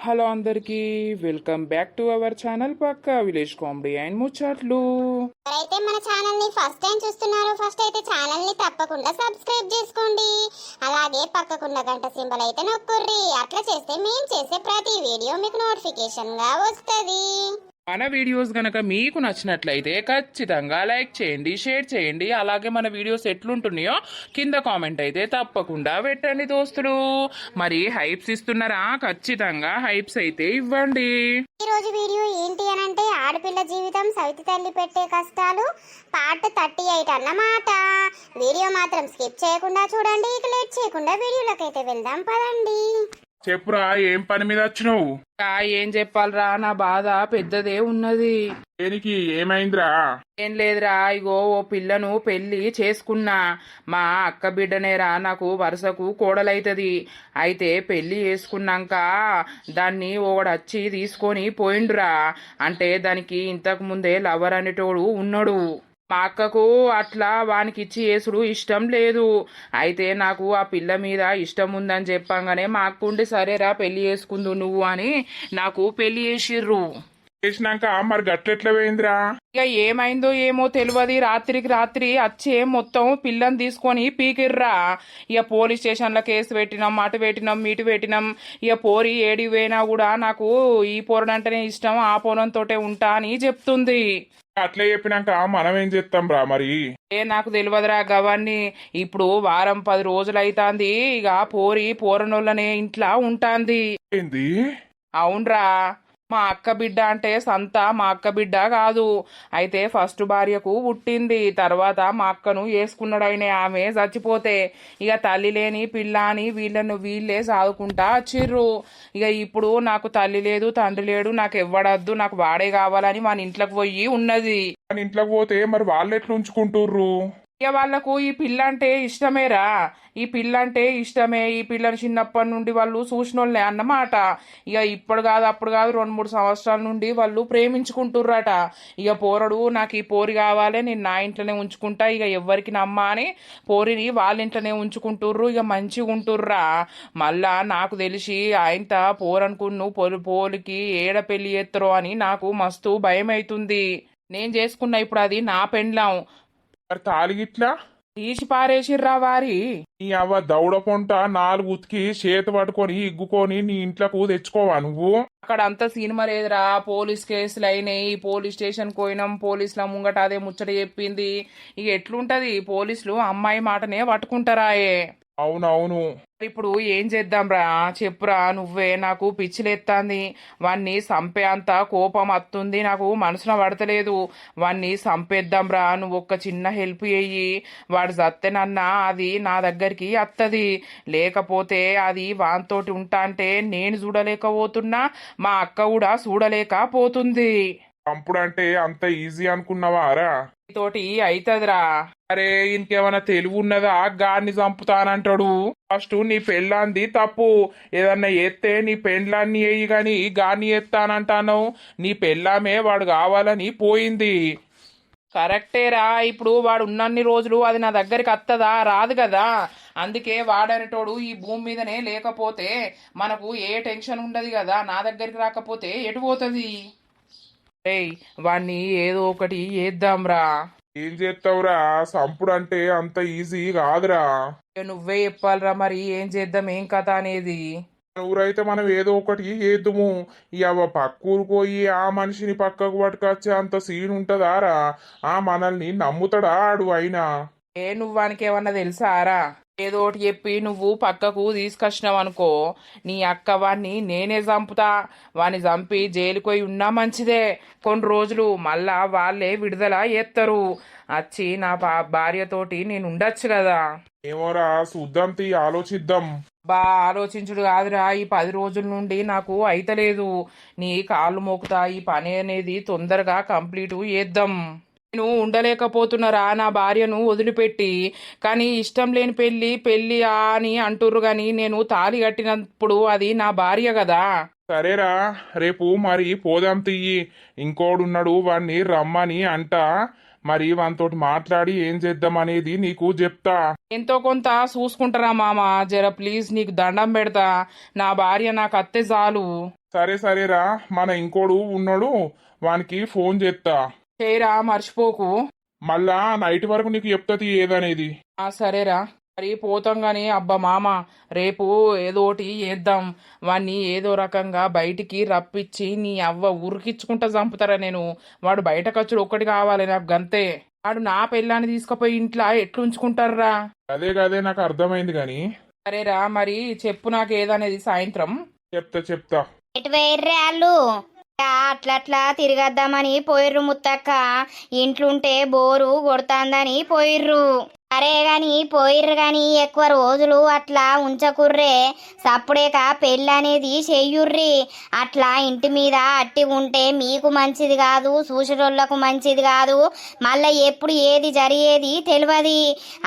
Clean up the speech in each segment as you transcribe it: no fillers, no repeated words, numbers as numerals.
Hello అందరికీ welcome back to our channel పక్కా village comedy and ముచ్చట్లు. ఎవరైతే మన ఛానల్ ని ఫస్ట్ టైం చూస్తున్నారో ఫస్ట్ అయితే ఛానల్ ని తప్పకుండా సబ్స్క్రైబ్ చేసుకోండి. అలాగే పక్కకున్న గంట సింబల్ అయితే నొక్కుర్రి. అట్లా చేస్తే మేము చేసే ప్రతి వీడియో మీకు నోటిఫికేషన్ గా వస్తుంది. మన వీడియోస్ గనక మీకు నచ్చినట్లయితే ఖచ్చితంగా లైక్ చేయండి, షేర్ చేయండి. అలాగే మన వీడియోస్ ఎట్లుంటున్నాయో కింద కామెంట్ అయితే తప్పకుండా పెట్టండి దోస్తులు. మరి హైప్స్ ఇస్తున్నారా? ఖచ్చితంగా హైప్స్ అయితే ఇవ్వండి. ఈ రోజు వీడియో ఏంటి అని అంటే ఆడపిల్ల జీవితం సవితి తల్లి పెట్టే కష్టాలు పార్ట్ 38 అన్నమాట. వీడియో మాత్రం స్కిప్ చేయకుండా చూడండి. ఇక లేట్ చేయకుండా వీడియోలోకి అయితే వెళ్దాం పదండి. చెప్పురా, ఏం పని మీద వచ్చినావు? ఏం చెప్పాలరా, నా బాధ పెద్దదే ఉన్నది. దేనికి, ఏమైందిరా? ఏం లేదురా, ఇగో ఓ పిల్లను పెళ్లి చేసుకున్నా. మా అక్క బిడ్డనేరా, నాకు వరుసకు కోడలైతది. అయితే పెళ్లి చేసుకున్నాక దాన్ని ఒకడొచ్చి తీసుకొని పోయిండురా. అంటే దానికి ఇంతకు ముందే లవర్ అనేటోడు ఉన్నాడు. మా అక్కకు అట్లా వానికి ఇచ్చి చేసుడు ఇష్టం లేదు. అయితే నాకు ఆ పిల్ల మీద ఇష్టం ఉందని చెప్పంగానే మా అక్క ఉండి సరేరా పెళ్లి చేసుకుందు నువ్వు అని నాకు పెళ్లి చేసిర్రు. చేసినాక మరి గట్లెట్లా పోయిందిరా? ఇక ఏమైందో ఏమో తెలియదు. రాత్రికి రాత్రి వచ్చే మొత్తం పిల్లని తీసుకొని పీకిర్రా. ఇక పోలీస్ స్టేషన్లో కేసు పెట్టినాం, అటు పెట్టినాం, ఇటు పెట్టినాం. ఇక పోరి ఏడి పోయినా కూడా నాకు ఈ పోరడంటేనే ఇష్టం, ఆ పోరంతోటే ఉంటా అని చెప్తుంది. అట్లా చెప్పినాక మనం ఏం చేస్తాం రా మరి? నాకు తెలియదురా గవన్నీ. ఇప్పుడు వారం 10 రోజులు అవుతాంది. ఇక పోరనోళ్ళనే ఇంట్లో ఉంటాంది. ఏంది? అవునరా, మా అక్క బిడ్డ అంటే సంత మా అక్క బిడ్డ కాదు. అయితే ఫస్ట్ భార్యకు పుట్టింది. తర్వాత మా అక్కను వేసుకున్నాడైనా ఆమె చచ్చిపోతే ఇక తల్లి లేని పిల్ల అని వీళ్ళే సాదుకుంటా వచ్చిర్రు. ఇక ఇప్పుడు నాకు తల్లి లేదు, తండ్రి లేడు, నాకు ఎవ్వడద్దు, నాకు వాడే కావాలని మన ఇంట్లోకి పోయి ఉన్నది. మన ఇంట్లోకి పోతే మరి వాళ్ళు ఎట్లా ఉంచుకుంటుర్రు? ఇక వాళ్లకు ఈ పిల్ల అంటే ఇష్టమేరా. ఈ పిల్ల అంటే ఇష్టమే. ఈ పిల్లని చిన్నప్పటి నుండి వాళ్ళు చూసినోళ్ళే అన్నమాట. ఇక ఇప్పుడు కాదు అప్పుడు కాదు 2-3 సంవత్సరాల నుండి వాళ్ళు ప్రేమించుకుంటుర్రట. ఇక పోరడు నాకు ఈ పోరి కావాలి, నేను నా ఇంట్లోనే ఉంచుకుంటా, ఇక ఎవ్వరికి నమ్మా అని పోరిని వాళ్ళ ఇంట్లోనే ఉంచుకుంటుర్రు. ఇక మంచిగా ఉంటుర్రా. మళ్ళా నాకు తెలిసి ఆయనత పోరనుకున్ను పోలికి ఏడ పెళ్లి చేస్తారో అని నాకు మస్తు భయం అవుతుంది. నేను చేసుకున్నా ఇప్పుడు అది నా పెండ్లాం. తాలిగిట్లా తీసి పారేసిర్రా వారి. నీ అవ్వ దౌడ పొంట 4 ఉతికి చేతి పట్టుకొని ఇగ్గుకొని నీ ఇంట్లోకి తెచ్చుకోవా నువ్వు? అక్కడ అంత సినిమా లేదురా. పోలీస్ కేసులు అయినాయి, పోలీస్ స్టేషన్ పోయినాం, పోలీసుల ముంగట అదే ముచ్చట చెప్పింది. ఇక ఎట్లుంటది, పోలీసులు అమ్మాయి మాటనే పట్టుకుంటారాయే. అవునవును. ఇప్పుడు ఏం చేద్దాంరా చెప్పురా నువ్వే. నాకు పిచ్చిలేత్తాంది. వాణ్ణి సంపే అంత కోపం వస్తుంది, నాకు మనసున పడతలేదు. వాణ్ణి సంపేద్దాంరా, నువ్వు ఒక్క చిన్న హెల్ప్ చెయ్యి. వాడు సత్తెనన్నా అది నా దగ్గరికి వత్తది. లేకపోతే అది వానితోటి ఉంటా అంటే నేను చూడలేకపోతున్నా, మా అక్క కూడా చూడలేకపోతుంది. చంపుడంటే అంత ఈజీ అనుకున్నావారా? తోటి అయితదిరా. అరే ఇంకేమైనా తెలివి ఉన్నదా? గాన్ని చంపుతానంటాడు. ఫస్ట్ నీ పెళ్ళాంది తప్పు. ఏదన్నా ఎత్తే నీ పెళ్ళాన్ని వేయి గాని గాన్ని ఎత్తానంటాను. నీ పెళ్ళామే వాడు కావాలని పోయింది. కరెక్టేరా. ఇప్పుడు వాడు ఉన్నన్ని రోజులు అది నా దగ్గరికి వస్తుందా? రాదు కదా. అందుకే వాడనేటోడు ఈ భూమి మీదనే లేకపోతే మనకు ఏ టెన్షన్ ఉండదు కదా. నా దగ్గరికి రాకపోతే ఎటు పోతుంది? వాణ్ణి ఏదో ఒకటి చేద్దాంరా. ఏం చేస్తావురా? సంపుడు అంటే అంత ఈజీ కాదురా. నువ్వే చెప్పాలరా మరి, ఏం చేద్దాం, ఏం కథ అనేది. ఊరైతే మనం ఏదో ఒకటి చేద్దాము. ఇక పక్కూరు పోయి ఆ మనిషిని పక్కకు పట్టుకొచ్చే అంత సీన్ ఉంటదారా? ఆ మనల్ని నమ్ముతాడా ఆడు? అయినా నువ్వానికి ఏమన్నా తెలుసారా? ఏదో ఒకటి చెప్పి నువ్వు పక్కకు తీసుకొచ్చినావు అనుకో, నీ అక్క వాణ్ణి నేనే చంపుతా. వాణ్ణి చంపి జైలుకి పోయి ఉన్నా మంచిదే కొన్ని రోజులు. మళ్ళా వాళ్ళే విడుదల చేస్తారు. వచ్చి నా భార్యతోటి నేను ఉండొచ్చు కదా. ఏమోరా, చూద్దాం, ఆలోచిద్దాం. ఆలోచించుడు కాదురా, ఈ 10 రోజుల నుండి నాకు అయితలేదు. నీ కాళ్ళు మోకుతా, ఈ పని అనేది తొందరగా కంప్లీట్ చేద్దాం. నేను ఉండలేకపోతున్నారా నా భార్యను వదిలిపెట్టి. కానీ ఇష్టం లేని పెళ్లి అని అంటుర్రు గాని నేను తాళి కట్టినప్పుడు అది నా భార్య కదా. సరేరా, రేపు మరి పోదాం తియ్యి. ఇంకోడున్నాడు, వాణ్ణి రమ్మని అంట. మరి వానితోటి మాట్లాడి ఏం చేద్దాం అనేది నీకు చెప్తా. ఎంతో కొంత చూసుకుంటారా మామ, జర ప్లీజ్ నీకు దండం పెడతా. నా భార్య నాకు అత్తే చాలు. సరే సరేరా, మన ఇంకోడు ఉన్నాడు, వానికి ఫోన్ చేస్తా. చేయరా, మర్చిపోకు. మళ్ళా నైట్ వరకు నీకు చెప్తాది ఏదనేది. సరేరా. మరి పోతాం గాని అబ్బా మామ, రేపు ఏదోటి చేద్దాం. వాణ్ణి ఏదో రకంగా బయటికి రప్పించి నీ అవ్వ ఉరికిచ్చుకుంటా చంపుతారా నేను. వాడు బయట ఖర్చులు ఒక్కటి కావాలి నాకు, గంతే. వాడు నా పెళ్ళాన్ని తీసుకుపోయి ఇంట్లో ఎట్లుంచుకుంటారా? అదే కదే నాకు అర్థమైంది గాని. సరేరా, మరి చెప్పు నాకు ఏదనేది సాయంత్రం. చెప్తా. ఎటు వేర్రే వాళ్ళు అట్లట్లా తిరగద్దామని పోయిర్రు ముత్తక్క. ఇంట్లుంటే బోరు కొడుతాందని పోయిర్రు. అరే గాని పోయిర్రు గాని ఎక్కువ రోజులు అట్లా ఉంచకుర్రే. సప్పుడేక పెళ్ళి అనేది చెయ్యుర్రి. అట్లా ఇంటి మీద అట్టి ఉంటే మీకు మంచిది కాదు, చూసేటోళ్లకు మంచిది కాదు. మళ్ళా ఎప్పుడు ఏది జరిగేది తెలియదు.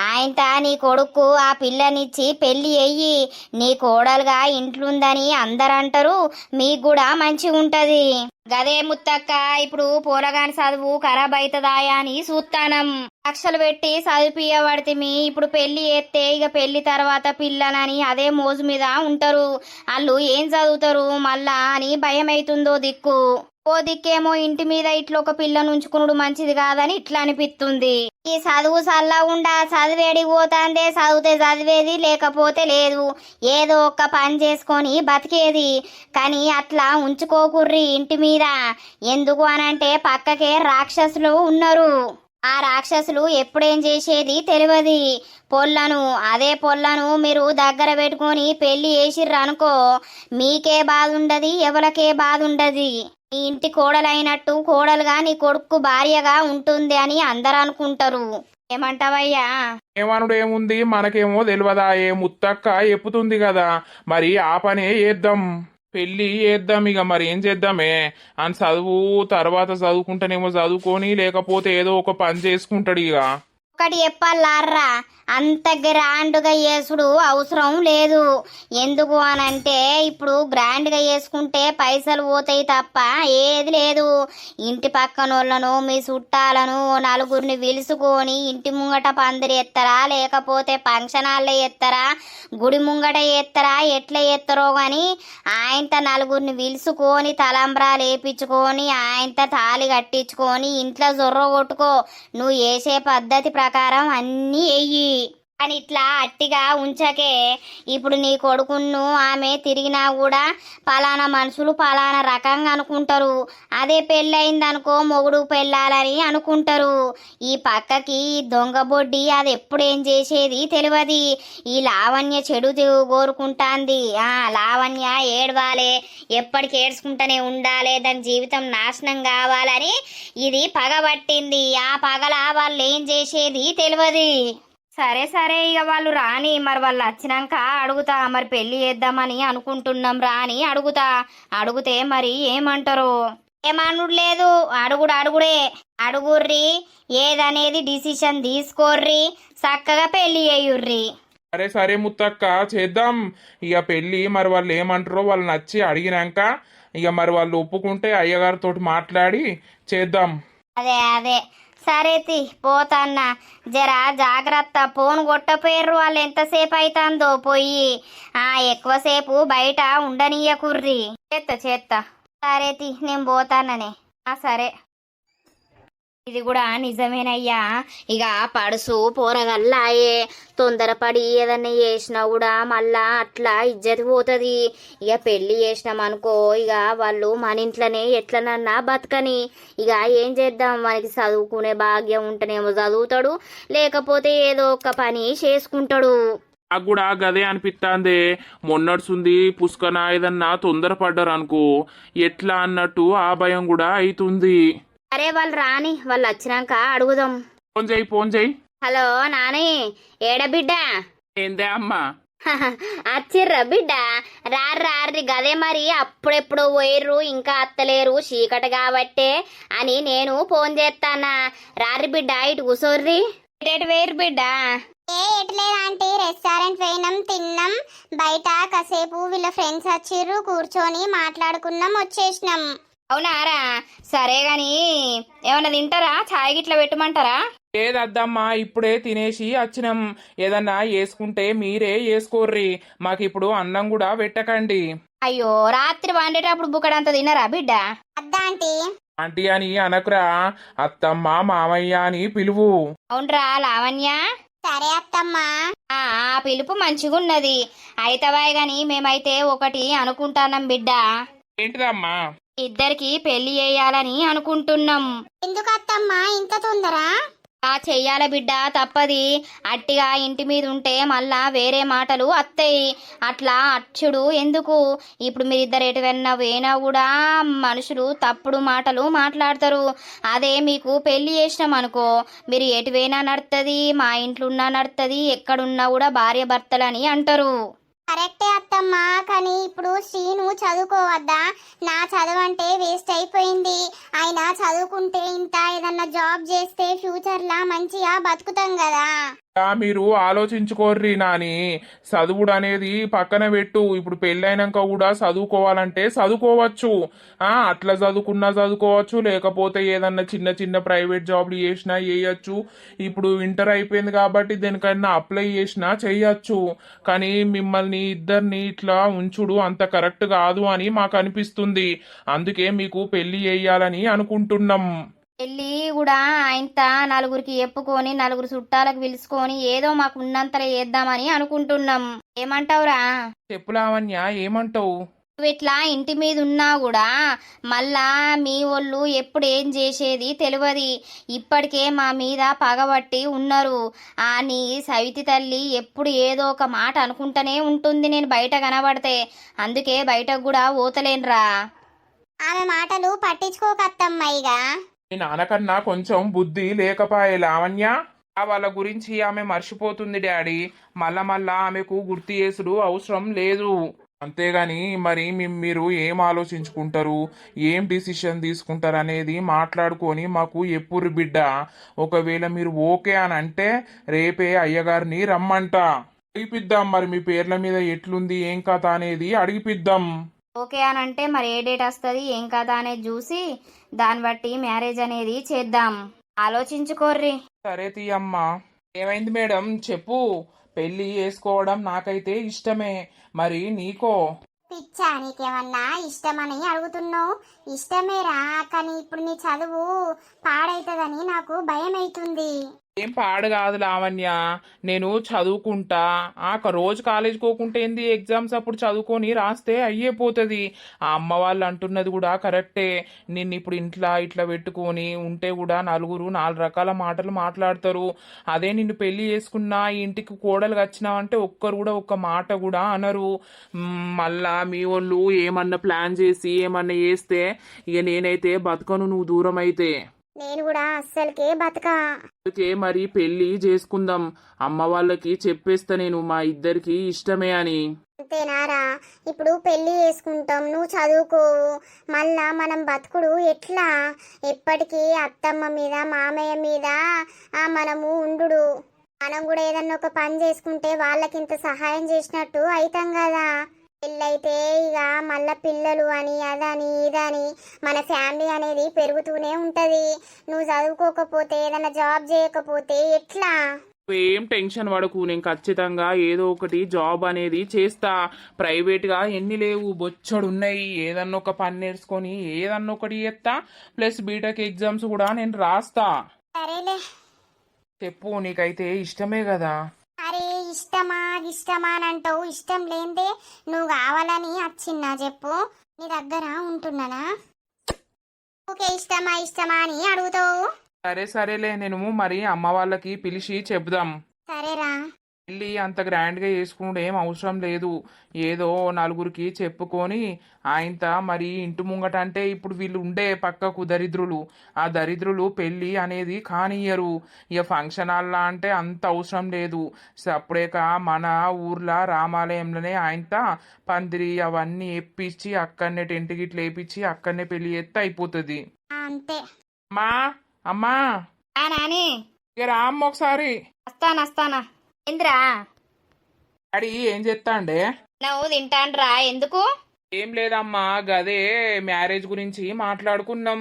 ఆయనత నీ కొడుకు ఆ పిల్లనిచ్చి పెళ్లి అయ్యి నీ కోడలుగా ఇంట్లుందని అందరంటారు. మీకు కూడా మంచిగా ఉంటది. గదే ముత్తక్క, ఇప్పుడు పోరగాని చదువు ఖరాబ్ అవుతుందాయా అని చూస్తానం. లక్షలు పెట్టి చదివియబడితే ఇప్పుడు పెళ్లి చేస్తే ఇక పెళ్లి తర్వాత పిల్లలని అదే మోజు మీద ఉంటారు. వాళ్ళు ఏం చదువుతారు మళ్ళా అని భయం అవుతుందో దిక్కు. ఓ దిక్కేమో ఇంటి మీద ఇట్లా ఒక పిల్లను ఉంచుకునుడు మంచిది కాదని ఇట్లా అనిపిస్తుంది. ఈ చదువు సల్లా ఉండా చదివేడికి పోతాందే, చదివితే చదివేది లేకపోతే లేదు. ఏదో ఒక పని చేసుకొని బతికేది. కానీ అట్లా ఉంచుకోకుర్రి ఇంటి మీద. ఎందుకు అనంటే పక్కకే రాక్షసులు ఉన్నారు. ఆ రాక్షసులు ఎప్పుడేం చేసేది తెలియదు. అదే పొల్లను మీరు దగ్గర పెట్టుకొని పెళ్లి చేసిర్రు అనుకో, మీకే బాధ ఉండదు, ఎవరికే బాధ ఉండదు. నీ ఇంటి కోడలైనట్టు కోడలుగా నీ కొడుకు భార్యగా ఉంటుంది అని అందరు అనుకుంటారు. ఏమంటావయ్యా? ఏమనుడు ఏముంది, మనకేమో తెలియదా? ఏ ముత్తక్క చెప్పుతుంది కదా, మరి ఆ పనే చేద్దాం. పెళ్ళి చేద్దాం. ఇక మరి ఏం చేద్దామే అని చదువు తర్వాత చదువుకుంటానేమో చదువుకొని, లేకపోతే ఏదో ఒక పని చేసుకుంటాడు. ఇక ఒకటి చెప్పాలారా, అంత గ్రాండ్గా చేసుడు అవసరం లేదు. ఎందుకు అనంటే ఇప్పుడు గ్రాండ్గా చేసుకుంటే పైసలు పోతాయి తప్ప ఏది లేదు. ఇంటి పక్కనోళ్ళను మీ చుట్టాలను నలుగురిని పిలుచుకొని ఇంటి ముంగట పందిరి ఎత్తరా, లేకపోతే ఫంక్షన్ హాల్లో ఎత్తరా, గుడి ముంగట ఎత్తరా, ఎట్లా ఎత్తరో కానీ ఆయనత నలుగురిని పిలుచుకొని తలంబ్రాలు వేపించుకొని ఆయనత తాళి కట్టించుకొని ఇంట్లో జొర్ర కొట్టుకో. నువ్వు వేసే పద్ధతి ప్రకారం అన్నీ వెయ్యి. అని ఇట్లా అట్టిగా ఉంచకే. ఇప్పుడు నీ కొడుకును ఆమె తిరిగినా కూడా పలానా మనుషులు పలానా రకంగా అనుకుంటారు. అదే పెళ్ళయిందనుకో మొగుడు పెళ్ళాలని అనుకుంటారు. ఈ పక్కకి దొంగ బొడ్డి అది ఎప్పుడేం చేసేది తెలియదు. ఈ లావణ్య చెడు కోరుకుంటాంది. లావణ్య ఏడవాలే, ఎప్పటికి ఏడ్చుకుంటూనే ఉండాలి, దాని జీవితం నాశనం కావాలని ఇది పగబట్టింది. ఆ పగల వాళ్ళు ఏం చేసేది తెలియదు. సరే సరే, ఇక వాళ్ళు రాని, మరి వాళ్ళు వచ్చినాక అడుగుతా. మరి పెళ్లి చేద్దామని అనుకుంటున్నాం రాని అడిగితే మరి ఏమంటారు? ఏమనుడు లేదు, అడుగుడే. అడుగుర్రి, ఏదనేది డిసిషన్ తీసుకోర్రి, చక్కగా పెళ్లి చేయుర్రి. సరే ముత్తక్క చేద్దాం. ఇక పెళ్ళి మరి వాళ్ళు ఏమంటారో వాళ్ళు నచ్చి అడిగినాక ఇక మరి వాళ్ళు ఒప్పుకుంటే అయ్యగారితో మాట్లాడి చేద్దాం. అదే సరే పోతాన్నా. జరా జాగ్రత్త, ఫోన్ కొట్టపోయారు. వాళ్ళు ఎంతసేపు అవుతుందో పోయి ఎక్కువసేపు బయట ఉండనీయకుర్రి. చేత్తా. సరే నేను పోతాననే. సరే. ఇది కూడా నిజమేనయ్యా. ఇక పడుసు పోరగల్లాయే, తొందరపడి ఏదన్నా చేసినా కూడా మళ్ళా అట్లా ఇజ్జతి పోతుంది. ఇక పెళ్లి చేసినాం అనుకో, ఇక వాళ్ళు మన ఇంట్లోనే ఎట్లనన్నా బతకని. ఇక ఏం చేద్దాం, మనకి చదువుకునే భాగ్యం ఉంటేనేమో చదువుతాడు, లేకపోతే ఏదో ఒక పని చేసుకుంటాడు. నాకు కూడా గదే అనిపిస్తాందే. మొన్నడుసుంది పుష్కన ఏదన్నా తొందరపడ్డారు అనుకో ఎట్లా అన్నట్టు ఆ భయం కూడా అవుతుంది. అరే వాళ్ళు రాని, వాళ్ళు వచ్చినాక అడుగుదాం. ఫోన్ చేయి. హలో నాని, ఏడ బిడ్డ? ఏందే అమ్మా? వచ్చిర్రా బిడ్డ? రారి గదే మరి అప్పుడెప్పుడు పోయిర్రు, ఇంకా అత్తలేరు, చీకటి కాబట్టే అని నేను ఫోన్ చేస్తానా. రారి బిడ్డ, ఇటు కూసోర్రి. ఇటు వేరు బిడ్డ. ఎట్లేదంటే రెస్టారెంట్ పోయినాం, తిన్నాం, బయట కాసేపు వీళ్ళ ఫ్రెండ్స్ వచ్చిర్రు, కూర్చొని మాట్లాడుకున్నాం, వచ్చేసినాం. అవునారా? సరే గాని ఏమన్నా తింటారా? ఛాయ్ గిట్ల పెట్టమంటారా? లేదద్దమ్మా, ఇప్పుడే తినేసి వచ్చినాం. ఏదన్నా వేసుకుంటే మీరే వేసుకోర్రి, మాకిప్పుడు అన్నం కూడా పెట్టకండి. అయ్యో, రాత్రి వండేటప్పుడు బుక్కడంత తినరా బిడ్డ? అద్దా ఆంటీ. ఆంటీ అని అనకురా, అత్తమ్మ మామయ్య అని పిలువు. అవునరా లావణ్య? సరే అత్తమ్మా. ఆ పిలుపు మంచిగున్నది. అయితవాయ్ గాని మేమైతే ఒకటి అనుకుంటానం బిడ్డ. ఏంటిదమ్మా? ఇద్దరికి పెళ్లి చేయాలని అనుకుంటున్నాం. ఎందుకు అత్తమ్మా ఇంత తొందర? చెయ్యాల బిడ్డ, తప్పది. అట్టిగా ఇంటి మీద ఉంటే మళ్ళా వేరే మాటలు అత్తయి. అట్లా అచ్చుడు ఎందుకు? ఇప్పుడు మీరిద్దరు ఎటువైనా వేనా కూడా మనుషులు తప్పుడు మాటలు మాట్లాడతారు. అదే మీకు పెళ్లి చేసినాం అనుకో, మీరు ఎటువైనా నడుతుంది, మా ఇంట్లో ఉన్నా నడుతుంది, ఎక్కడున్నా కూడా భార్య భర్తలని అంటారు. కరెక్టే అత్తమ్మా, కానీ ఇప్పుడు శ్రీను చదువుకోవద్దా? నా చదువు అంటే వేస్ట్ అయిపోయింది. ఆయన చదువుకుంటే ఇంత ఏదన్నా జాబ్ చేస్తే ఫ్యూచర్లా మంచిగా బతుకుతాం కదా. మీరు ఆలోచించుకోర్రి నాని, చదువుడు అనేది పక్కన పెట్టు. ఇప్పుడు పెళ్ళైనాక కూడా చదువుకోవాలంటే చదువుకోవచ్చు. అట్లా చదువుకోవచ్చు, లేకపోతే ఏదన్నా చిన్న చిన్న ప్రైవేట్ జాబ్లు చేసినా చేయొచ్చు. ఇప్పుడు ఇంటర్ అయిపోయింది కాబట్టి దేనికైనా అప్లై చేసినా చేయొచ్చు. కానీ మిమ్మల్ని ఇద్దరిని ఇట్లా ఉంచుడు అంత కరెక్ట్ కాదు అని మాకు అనిపిస్తుంది. అందుకే మీకు పెళ్లి చేయాలని అనుకుంటున్నాం. పెళ్ళి కూడా ఆయన నలుగురికి చెప్పుకొని, నలుగురు చుట్టాలకు పిలుచుకొని ఏదో మాకు ఉన్నంతలో చేద్దామని అనుకుంటున్నాం. ఏమంటావురా? చెప్పు లావణ్య, ఏమంటావు? నువ్వు ఇట్లా ఇంటి మీద ఉన్నా కూడా మళ్ళా మీ వాళ్ళు ఎప్పుడు ఏం చేసేది తెలియదు. ఇప్పటికే మా మీద పగబట్టి ఉన్నారు. నీ సవితి తల్లి ఎప్పుడు ఏదో ఒక మాట అనుకుంటూనే ఉంటుంది నేను బయట కనబడితే. అందుకే బయటకు కూడా పోతలేనురా. ఆమె మాటలు పట్టించుకోకత్తమ్మాయిగా. మీ నాన్నకన్నా కొంచెం బుద్ధి లేకపాయే లావణ్య. వాళ్ళ గురించి ఆమె మర్చిపోతుంది డాడీ. మళ్ళా ఆమెకు గుర్తు చేసుడు అవసరం లేదు. అంతేగాని మరి మీరు ఏం ఆలోచించుకుంటారు, ఏం డిసిషన్ తీసుకుంటారు అనేది మాట్లాడుకొని మాకు ఎప్పుడు బిడ్డ. ఒకవేళ మీరు ఓకే అని అంటే రేపే అయ్యగారిని రమ్మంట. అడిగిపిద్దాం మరి మీ పేర్ల మీద ఎట్లుంది ఏం కథ అనేది అడిగిపిద్దాం. ఓకే అని అంటే మరి ఏ డేట్ వస్తుంది ఏం కదా అనేది చూసి దాన్ని బట్టి మ్యారేజ్ అనేది చేద్దాం. ఆలోచించుకోర్రి. సరే తీయమ్మా. ఏమైంది మేడం చెప్పు. పెళ్లి చేసుకోవడం నాకైతే ఇష్టమే, మరి నీకో? పిచ్చా, నీకేమన్నా ఇష్టమని అడుగుతున్నావు? ఇష్టమేరా, కానీ ఇప్పుడు నీ చదువు పాడైతుందని నాకు భయం అవుతుంది. ఏం పాడు కాదు లావణ్య, నేను చదువుకుంటా. రోజు కాలేజ్ పోకుంటే ఏంది, ఎగ్జామ్స్ అప్పుడు చదువుకొని రాస్తే అయ్యేపోతుంది. ఆ అమ్మ వాళ్ళు అంటున్నది కూడా కరెక్టే. నిన్ను ఇప్పుడు ఇంట్లో ఇట్లా పెట్టుకొని ఉంటే కూడా నలుగురు నాలుగు రకాల మాటలు మాట్లాడతారు. అదే నిన్ను పెళ్లి చేసుకున్నా ఇంటికి కోడలుగా వచ్చినావంటే ఒక్కరు కూడా ఒక్క మాట కూడా అనరు. మళ్ళా మీ వాళ్ళు ఏమన్నా ప్లాన్ చేసి ఏమన్నా చేస్తే ఇక నేనైతే బతకను, నువ్వు దూరం అయితే. నేను కూడా అస్సలకే బతకా. అందుకే మరి పెళ్లి చేసుకుందాం. అమ్మ వాళ్ళకి చెప్పేస్తా నేను మా ఇద్దరికి ఇష్టమే అని. అంతేనారా? ఇప్పుడు పెళ్లి చేసుకుంటాం, నువ్వు చదువుకోవు, మళ్ళా మనం బతుకుడు ఎట్లా? ఎప్పటికీ అత్తమ్మ మీద మామయ్య మీద మనము ఉండు. మనం కూడా ఏదన్నా ఒక పని చేసుకుంటే వాళ్ళకింత సహాయం చేసినట్టు అవుతాం కదా. పెళ్ళైతే ఇక మళ్ళా పిల్లలు అని అదని ఇదని మన ఫ్యామిలీ అనేది పెరుగుతూనే ఉంటది. నువ్వు చదువుకోకపోతే ఏదైనా జాబ్ చేయకపోతే ఎట్లా? ఏం టెన్షన్ పడకు, నేను ఖచ్చితంగా ఏదో ఒకటి జాబ్ అనేది చేస్తా. ప్రైవేట్గా ఎన్ని లేవు, బొచ్చడు ఉన్నాయి. ఏదన్నా ఒక పని నేర్చుకొని ఏదన్నా ఒకటి చేస్తా. ప్లస్ బీటెక్ ఎగ్జామ్స్ కూడా నేను రాస్తా. సరేలే. చెప్పు, నీకైతే ఇష్టమే కదా? అరే ఇష్టమా అని అంటావు. ఇష్టం లేదే నువ్వు కావాలని వచ్చిన్నా చెప్పు. నీ దగ్గర ఉంటున్నానా? ఓకే, ఇష్టమా అని అడుగుతావు. సరేలే, నేను మరి అమ్మ వాళ్ళకి పిలిచి చెబుదాం. సరేరా. పెళ్ళి అంత గ్రాండ్గా చేసుకుంటే ఏం అవసరం లేదు. ఏదో నలుగురికి చెప్పుకొని ఆయనత మరి ఇంటి ముంగట అంటే ఇప్పుడు వీళ్ళు ఉండే పక్కకు దరిద్రులు, ఆ దరిద్రులు పెళ్ళి అనేది కానియ్యరు. ఇక ఫంక్షన్ హాల్లా అంటే అంత అవసరం లేదు. సప్పుడేక మన ఊర్లో రామాలయంలోనే ఆయనత పందిరి అవన్నీ ఎప్పించి అక్కడనే టెంట్ గిట్లు వేపించి అక్కడనే పెళ్లి చేస్తే అయిపోతుంది. అంతే. అమ్మా నాని ఇక రామ్మ ఒకసారి. వస్తానా. ఏంద్రా డాడీ ఏం చేస్తా అండే? నువ్వు తింటాండ్రా? ఎందుకు? ఏం లేదమ్మా గదే మ్యారేజ్ గురించి మాట్లాడుకున్నాం.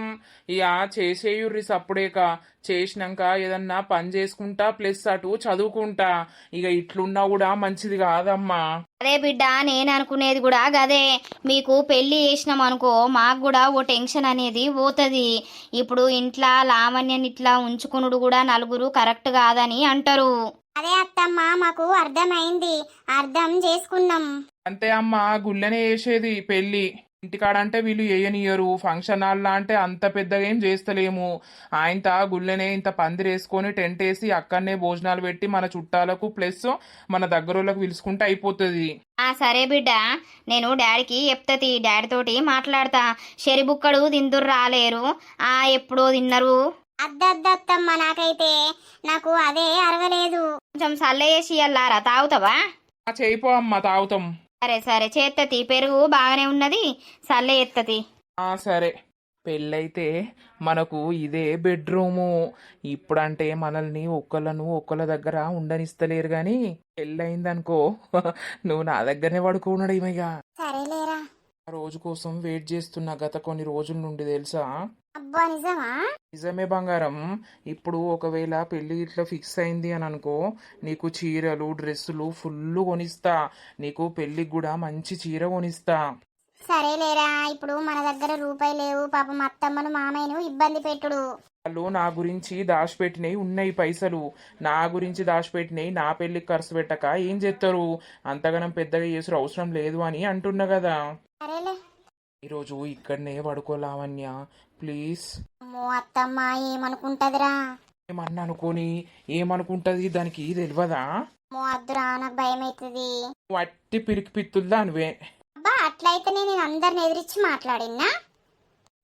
ఇక చేసేయుర్రి సప్పుడేక చేసినాక ఏదన్నా పని చేసుకుంటా ప్లస్ అటు చదువుకుంటా. ఇక ఇట్లున్నా కూడా మంచిది కాదమ్మా. అదే బిడ్డ నేను అనుకునేది కూడా గదే. మీకు పెళ్లి చేసినాం అనుకో మాకు కూడా ఓ టెన్షన్ అనేది పోతుంది. ఇప్పుడు ఇంట్లో లావణ్యని ఇట్లా ఉంచుకునుడు కూడా నలుగురు కరెక్ట్ కాదని అంటారు. అదే అత్తమ్మ మాకు అర్థమైంది, అర్థం చేసుకున్నాం. అంతే అమ్మా, గుళ్ళనే చేసేది పెళ్లి. ఇంటికాడంటే వీళ్ళు వేయనియరు. ఫంక్షన్ హాల్లా అంటే అంత పెద్దగా ఏం చేస్తలేము. ఆయనత గుళ్ళనే ఇంత పందిరేసుకొని టెంట్ వేసి అక్కడనే భోజనాలు పెట్టి మన చుట్టాలకు ప్లస్ మన దగ్గరోళ్ళకు పిలుచుకుంటే అయిపోతుంది. సరే బిడ్డ, నేను డాడీకి చెప్తది, డాడీ తోటి మాట్లాడతా. షెరిబుక్కడు తిందురు రాలేరు, ఎప్పుడో తిన్నరు. అద్దద్దత్తమ్మ నాకైతే నాకు అదే అరగలేదు. కొంచెం సల్లే చేసి అల్లారా తాగుతావా? చేయిపో అమ్మా, తాగుతాం. సరే సరే చేత్తతి, పెరుగు బాగానే ఉన్నది, సల్లే ఎత్తతి. సరే. పెళ్ళైతే మనకు ఇదే బెడ్రూము. ఇప్పుడంటే మనల్ని ఒకళ్ళ దగ్గర ఉండనిస్తలేరు గాని పెళ్ళయిందనుకో నువ్వు నా దగ్గరనే పడుకోన్నాడు ఏమయ్యా. సరేలేరా. ఆ రోజు కోసం వెయిట్ చేస్తున్నా గత కొన్ని రోజుల నుండి తెలుసా. అబ్బా నిజమా? నిజమే బంగారం. ఇప్పుడు ఒకవేళ పెళ్లి ఇట్లా ఫిక్స్ అయింది అని అనుకో, నీకు చీరలు డ్రెస్సులు ఫుల్ కొనిస్తా. నీకు పెళ్లికి కూడా మంచి చీర కొనిస్తా. సరేలేరా. ఇప్పుడు మన దగ్గర రూపాయి లేవు, పాపం అత్తమ్మను మామయ్యను ఇబ్బంది పెట్టుడు. వాళ్ళు నా గురించి దాచిపెట్టినవి ఉన్నాయి పైసలు. నా గురించి దాచిపెట్టినవి నా పెళ్లికి ఖర్చు పెట్టక ఏం చేస్తారు. అంతగానం పెద్దగా చేసుడు అవసరం లేదు అని అంటున్నా కదా. సరేలే. ఈరోజు ఇక్కడనే పడుకోలావణ్య ప్లీజ్. అమ్మో అత్తమ్మ ఏమనుకుంటదిరా? ఏమన్నా అనుకోని ఏమనుకుంటది, దానికి తెలియదా? అమ్మో అద్దురా, నాకు భయం అవుతుంది. వట్టి పిరికి పిత్తుల్దా నువ్వే. అబ్బా అట్లయితే నేను అందరిని ఎదిరించి మాట్లాడినా.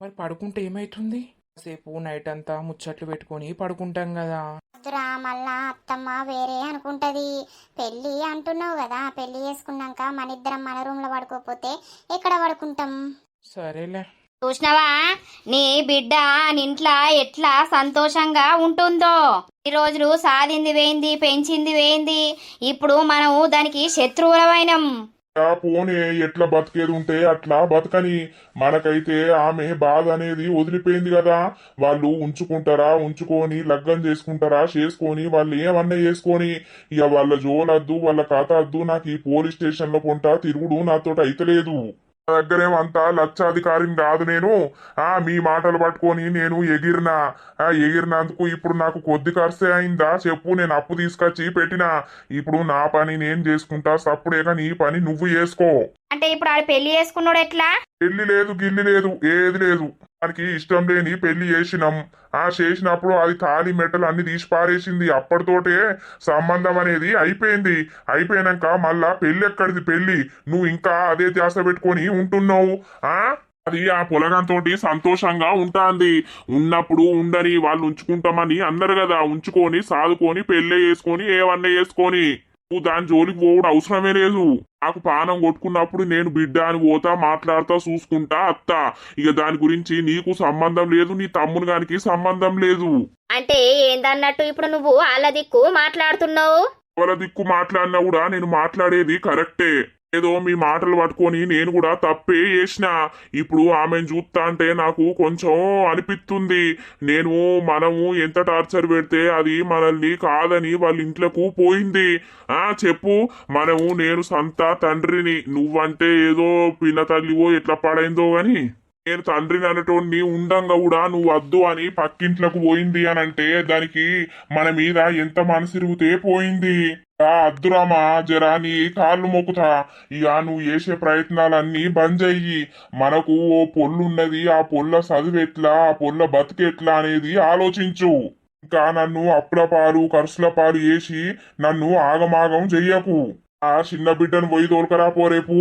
మరి పడుకుంటే ఏమైతుంది? సేపు నైట్ అంతా ముచ్చట్లు పెట్టుకొని పడుకుంటాం కదా. అద్దురా, మళ్ళా అత్తమ్మ వేరే అనుకుంటది. పెళ్ళి అంటున్నావు కదా, పెళ్లి చేసుకున్నాక మన ఇద్దరం మన రూమ్ లో పడుకోపోతే ఎక్కడ పడుకుంటాం? సరేలే. చూసినావా నీ బిడ్డ ఇంట్లో ఎట్లా సంతోషంగా ఉంటుందో. ఈ రోజులు సాధింది వేయింది, పెంచింది వేయింది, ఇప్పుడు మనం దానికి శత్రువులమైనం. పోనీ ఎట్లా బతికేది ఉంటే అట్లా బతకని. మనకైతే ఆమె బాధ అనేది వదిలిపోయింది కదా. వాళ్ళు ఉంచుకుంటారా, ఉంచుకొని లగ్గం చేసుకుంటారా, చేసుకొని వాళ్ళు ఏమన్నా చేసుకొని ఇక వాళ్ళ జోలద్దు, వాళ్ళ కథ వద్దు. నాకు ఈ పోలీస్ స్టేషన్ లో పొంట తిరుగుడు నాతోటి అయితలేదు. నా దగ్గరేమంతా లక్షాధికారిని కాదు నేను. మీ మాటలు పట్టుకొని నేను ఎగిరినందుకు ఇప్పుడు నాకు కొద్ది ఖర్చే అయిందా చెప్పు? నేను అప్పు తీసుకొచ్చి పెట్టినా. ఇప్పుడు నా పని నేను చేసుకుంటా, సప్పుడేగా నీ పని నువ్వు చేసుకో. అంటే ఇప్పుడు ఆడ పెళ్లి చేసుకున్నాడు ఎట్లా? పెళ్లి లేదు గిల్లి లేదు ఏది లేదు. దానికి ఇష్టం లేని పెళ్లి చేసినాం. చేసినప్పుడు అది తాళి మెట్టలు అన్ని తీసి పారేసింది. అప్పటితోటే సంబంధం అనేది అయిపోయింది. అయిపోయినాక మళ్ళా పెళ్లి ఎక్కడిది పెళ్లి? నువ్వు ఇంకా అదే ధ్యాస పెట్టుకొని ఉంటున్నావు. అది ఆ పొలగంతోటి సంతోషంగా ఉంటాంది. ఉన్నప్పుడు ఉండని, వాళ్ళు ఉంచుకుంటామని అన్నారు కదా. ఉంచుకొని సాదుకొని పెళ్లి చేసుకొని ఏమన్నా చేసుకొని నువ్వు దాని జోలికి పోవడం అవసరమే లేదు. నాకు పానం కొట్టుకున్నప్పుడు నేను బిడ్డ అని పోతా, మాట్లాడతా, చూసుకుంటా అత్తా. ఇక దాని గురించి నీకు సంబంధం లేదు, నీ తమ్ముని గానికి సంబంధం లేదు. అంటే ఏందన్నట్టు ఇప్పుడు నువ్వు వాళ్ళ దిక్కు మాట్లాడుతున్నావు? ఎవరి దిక్కు మాట్లాడినా కూడా నేను మాట్లాడేది కరెక్టే. ఏదో మీ మాటలు పట్టుకొని నేను కూడా తప్పే చేసిన. ఇప్పుడు ఆమెను చూస్తా అంటే నాకు కొంచెం అనిపిస్తుంది. మనము ఎంత టార్చర్ పెడితే అది మనల్ని కాదని వాళ్ళ ఇంట్లోకి పోయింది. చెప్పు, నేను సంత తండ్రిని, నువ్వంటే ఏదో పిన్న తల్లివో ఎట్లా పడైందో గాని నేను తండ్రిని అనేటోడిని ఉండంగా కూడా నువ్వు వద్దు అని పక్కింట్లోకి పోయింది అని అంటే దానికి మన మీద ఎంత మనసిరుగుతే పోయింది. అద్దురామా, జరా నీ కాళ్ళు మొక్కుతా. ఇక నువ్వు చేసే ప్రయత్నాలన్నీ బంద్ చెయ్యి. మనకు ఓ పొల్లున్నది, ఆ పొల్ల చదువెట్లా, ఆ పొల్ల బతికెట్లా అనేది ఆలోచించు. ఇంకా నన్ను అప్పుల పాలు ఖర్చుల పాలు చేసి నన్ను ఆగమాగం చెయ్యకు. చిన్న బిడ్డను పోయి తోలుకరా పోరేపు.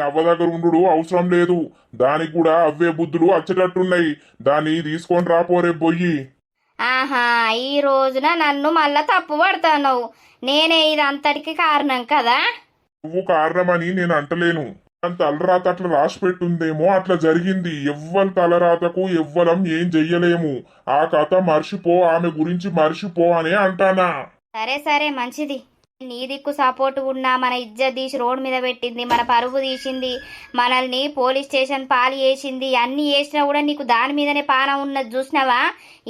అవ్వ దగ్గర ఉండు అవసరం లేదు. దానికి కూడా అవే బుద్ధులు వచ్చేటట్టున్నాయి. దాన్ని తీసుకొని రాపోరే పొయ్యి. ఆహా, ఈ రోజున నన్ను మళ్ళా తప్పు పడతావు. నేనే ఇదంతటికి కారణం కదా? నువ్వు కారణమని నేను అంటలేను. తలరాత అట్లా రాసి పెట్టుందేమో అట్లా జరిగింది. ఎవ్వరి తలరాతకు ఎవ్వరం ఏం చెయ్యలేము. ఆ కథ మర్చిపో, ఆమె గురించి మర్చిపో అనే అంటానా. సరే సరే మంచిది. నీ దిక్కు సపోర్ట్ ఉన్నా మన ఇజ్జత్ తీసి రోడ్ మీద పెట్టింది, మన పరువు తీసింది, మనల్ని పోలీస్ స్టేషన్ పాలు చేసింది, అన్ని చేసినా కూడా నీకు దాని మీదనే పానం ఉన్నది చూసినావా?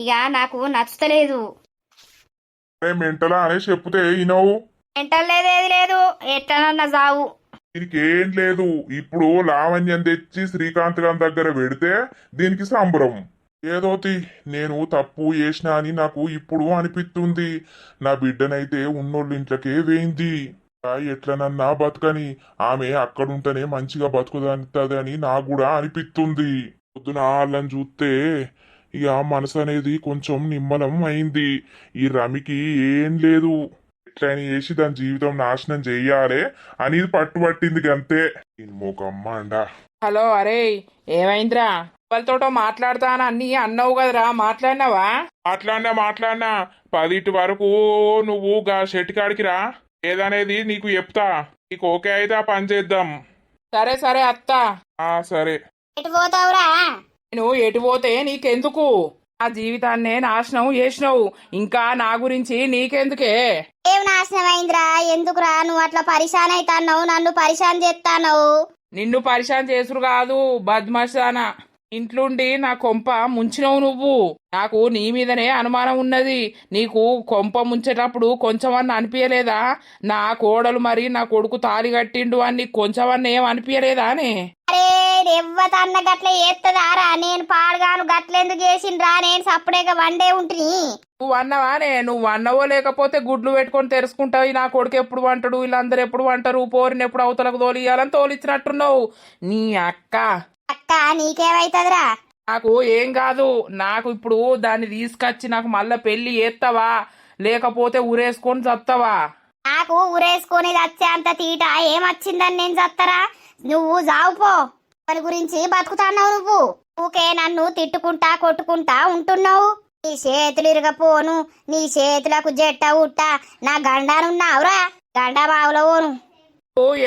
ఇక నాకు నచ్చుతలేదు. మెంటలా అనే చెప్తే ఇనవు. ఎంటలేదేది లేదు, ఎట్లనన్నా సావు. దీనికి ఏం లేదు, ఇప్పుడు లావణ్యం తెచ్చి శ్రీకాంత్ గారి దగ్గర పెడితే దీనికి సంబరం. ఏదోతి నేను తప్పు చేసినా అని నాకు ఇప్పుడు అనిపిస్తుంది. నా బిడ్డనైతే ఉన్నోళ్ళ ఇంట్లోకే వేయింది. ఎట్లనన్నా బతకని, ఆమె అక్కడుంటేనే మంచిగా బతుకుదంటదని నాకు కూడా అనిపిస్తుంది. పొద్దున వాళ్ళని చూస్తే ఇక మనసు అనేది కొంచెం నిమ్మలం అయింది. ఈ రమికి ఏం లేదు, ఎట్లయినా చేసి దాని జీవితం నాశనం చెయ్యాలి అనేది పట్టుబట్టింది అంతే. మోకమ్మ అండా. హలో, అరే ఏమైందిరా? వాళ్ళతోటో మాట్లాడతాను అన్ని అన్నావు కదరా, మాట్లాడినావా? మాట్లాడినా 10 వరకు నువ్వు గా షెట్టికాడికి రా, ఏదనేది నీకు చెప్తా. నీకు ఓకే అయితే ఆ పని చేద్దాం. సరే సరే అత్తా. సరే. ఎటు పోతావురా? నేను ఎటు పోతే నీకెందుకు? నా జీవితాన్నే నాశనం చేసినావు, ఇంకా నా గురించి నీకెందుకే? ఏం నాశనం అయిందిరా? ఎందుకురా నువ్వు అట్లా పరిశాన్ అవుతాన్నావు, నన్ను పరిశాన్ చేస్తాన్నావు? నిన్ను పరిశాన్ చేసుడు కాదు బద్మాషానా, ఇంట్లుండి నా కొంప ముంచినవు నువ్వు. నాకు నీ మీదనే అనుమానం ఉన్నది. నీకు కొంప ముంచేటప్పుడు కొంచెమన్నా అనిపించలేదా? నా కోడలు మరి నా కొడుకు తాలి కట్టిండు అని నీకు కొంచెమన్నా ఏం అనిపించలేదా అని? అరే ఎవ్వతన్న గట్ల చేస్తుందారా? నేను పాడుగాను గట్లెందుకు చేసిండ్రా? నేను సప్పుడేగా వండే ఉంటుంది. నువ్వు అన్నవానే? నువ్వు అన్నవో లేకపోతే గుడ్లు పెట్టుకొని తెరుచుకుంటావు. నా కొడుకు ఎప్పుడు వంటడు, వీళ్ళందరూ ఎప్పుడు వంటరు, పోరిని ఎప్పుడు అవతలకు తోలియాలని తోలిచ్చినట్టున్నావు. నీ అక్క అక్క నీకేమైతుందిరా? నాకు ఏం కాదు. నాకు ఇప్పుడు దాన్ని తీసుకొచ్చి నాకు మళ్ళా పెళ్లి చేస్తావా లేకపోతే ఊరేసుకొని చస్తావా? నాకు ఊరేసుకొని వచ్చే అంత తీట ఏమొచ్చిందని నేను చత్తరా? నువ్వు జావుపో. వాళ్ళ గురించి బతుకుతాన్నావు నువ్వు. ఊకే నన్ను తిట్టుకుంటా కొట్టుకుంటా ఉంటున్నావు. నీ చేతులు ఇరగపోను, నీ చేతులకు జట్ట ఉట్ట నా గండానున్నావురా, గండా బావులవోను.